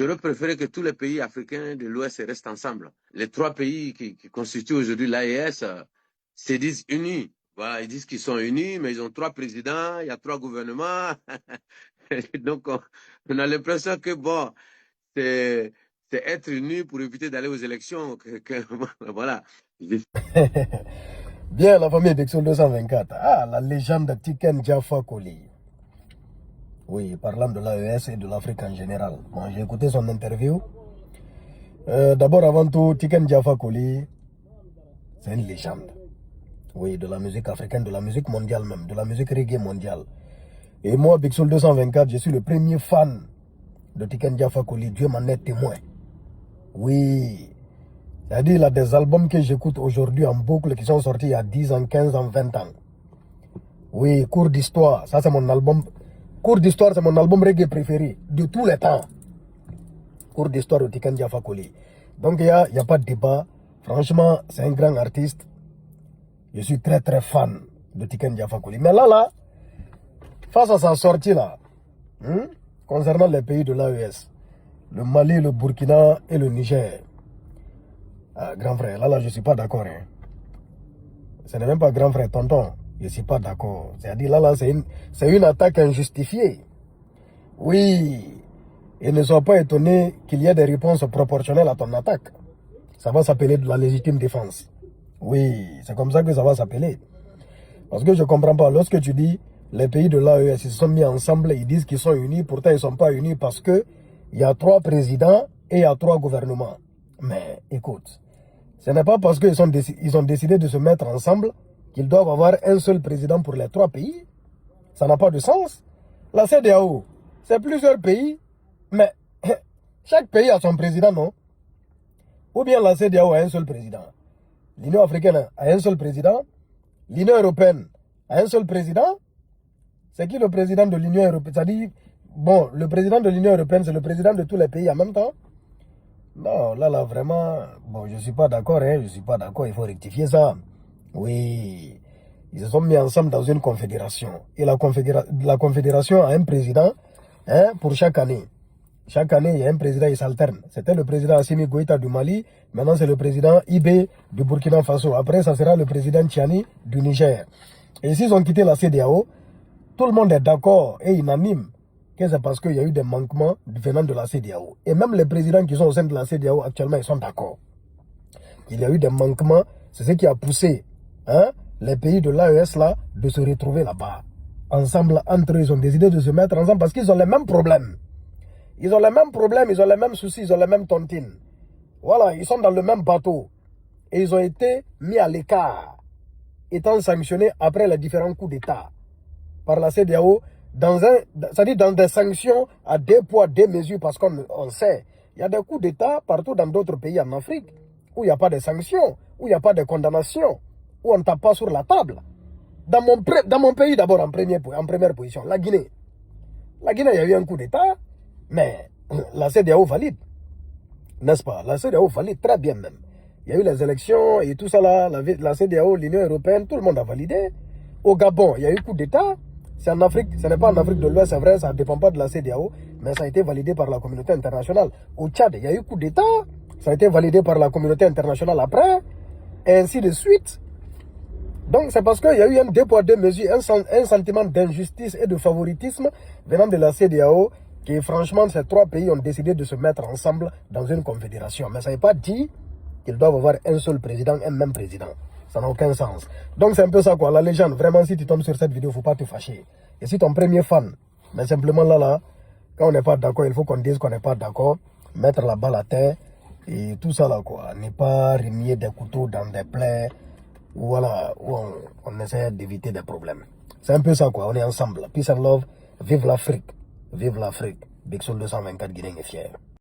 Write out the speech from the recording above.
J'aurais préféré que tous les pays africains de l'Ouest restent ensemble. Les trois pays qui constituent aujourd'hui l'AES se disent unis. Voilà, ils disent qu'ils sont unis, mais ils ont trois présidents, il y a trois gouvernements. Donc, on a l'impression que, bon, c'est être unis pour éviter d'aller aux élections. Voilà. Bien, la famille Bexol 224. Ah, la légende Tiken Jaffa Koli. Oui, parlant de l'AES et de l'Afrique en général. Bon, j'ai écouté son interview. D'abord, avant tout, Tiken Jaffa Koli, c'est une légende. Oui, de la musique africaine, de la musique mondiale même, de la musique reggae mondiale. Et moi, Bixol 224, je suis le premier fan de Tiken Jaffa Koli. Dieu m'en est témoin. Oui. C'est-à-dire, il a des albums que j'écoute aujourd'hui en boucle qui sont sortis il y a 10 ans, 15 ans, 20 ans. Oui, Cours d'Histoire, ça c'est mon album. Cours d'Histoire, c'est mon album reggae préféré de tous les temps. Cours d'Histoire de Tiken Jaffa Koli. Donc, il n'y a pas de débat. Franchement, c'est un grand artiste. Je suis très très fan de Tiken Jaffa Koli. Mais là, face à sa sortie là, concernant les pays de l'AES, le Mali, le Burkina et le Niger, ah, grand frère, là je ne suis pas d'accord. Hein. Ce n'est même pas grand frère, tonton. Je ne suis pas d'accord. C'est-à-dire là c'est une attaque injustifiée. Oui. Et ne sois pas étonné qu'il y ait des réponses proportionnelles à ton attaque. Ça va s'appeler de la légitime défense. Oui, c'est comme ça que ça va s'appeler. Parce que je ne comprends pas. Lorsque tu dis les pays de l'AES, ils se sont mis ensemble, ils disent qu'ils sont unis, pourtant ils ne sont pas unis parce qu'il y a 3 présidents et il y a 3 gouvernements. Mais écoute, ce n'est pas parce qu'ils ont décidé de se mettre ensemble qu'ils doivent avoir un seul président pour les 3 pays. Ça n'a pas de sens. La CEDEAO, c'est plusieurs pays, mais chaque pays a son président, non? Ou bien la CEDEAO a un seul président. L'Union africaine a un seul président. L'Union européenne a un seul président. C'est qui le président de l'Union européenne? C'est-à-dire, bon, le président de l'Union européenne, c'est le président de tous les pays en même temps. Non, là, vraiment, bon, je ne suis pas d'accord, hein, je ne suis pas d'accord, il faut rectifier ça. Oui, ils se sont mis ensemble dans une confédération. Et la confédération a un président pour chaque année. Chaque année, il y a un président, il s'alterne. C'était le président Assimi Goïta du Mali. Maintenant, c'est le président Ibé du Burkina Faso. Après, ça sera le président Tchani du Niger. Et s'ils ont quitté la CEDEAO, tout le monde est d'accord et unanime que c'est parce qu'il y a eu des manquements venant de la CEDEAO. Et même les présidents qui sont au sein de la CEDEAO actuellement, ils sont d'accord. Il y a eu des manquements. C'est ce qui a poussé les pays de l'AES là de se retrouver là-bas. Ensemble, entre eux, ils ont décidé de se mettre ensemble parce qu'ils ont les mêmes problèmes. Ils ont les mêmes problèmes, ils ont les mêmes soucis, ils ont les mêmes tontines. Voilà, ils sont dans le même bateau. Et ils ont été mis à l'écart, étant sanctionnés après les différents coups d'État par la CEDEAO, c'est-à-dire dans des sanctions à 2 poids, 2 mesures, parce qu'on sait, il y a des coups d'État partout dans d'autres pays en Afrique, où il n'y a pas de sanctions, où il n'y a pas de condamnation, où on ne tape pas sur la table. Dans mon pays d'abord, en première position, la Guinée. La Guinée, il y a eu un coup d'État, mais la CEDEAO valide, n'est-ce pas? La CEDEAO valide très bien même. Il y a eu les élections et tout ça là, la CEDEAO, l'Union européenne, tout le monde a validé. Au Gabon, il y a eu coup d'État. C'est en Afrique, ce n'est pas en Afrique de l'Ouest, c'est vrai, ça ne dépend pas de la CEDEAO, mais ça a été validé par la communauté internationale. Au Tchad, il y a eu coup d'État, ça a été validé par la communauté internationale après, et ainsi de suite. Donc c'est parce qu'il y a eu un 2 poids 2 mesures, un sentiment d'injustice et de favoritisme venant de la CEDEAO, que franchement ces 3 pays ont décidé de se mettre ensemble dans une confédération. Mais ça n'est pas dit qu'ils doivent avoir un seul président, un même président. Ça n'a aucun sens. Donc c'est un peu ça quoi, la légende. Vraiment, si tu tombes sur cette vidéo, il ne faut pas te fâcher. Et si ton premier fan, mais simplement là, quand on n'est pas d'accord, il faut qu'on dise qu'on n'est pas d'accord, mettre la balle à terre et tout ça là quoi. Ne pas remuer des couteaux dans des plaies, voilà, où on essaie d'éviter des problèmes. C'est un peu ça quoi, on est ensemble. Peace and love, vive l'Afrique. Vive l'Afrique. Big Soul 224 Guinée est fier.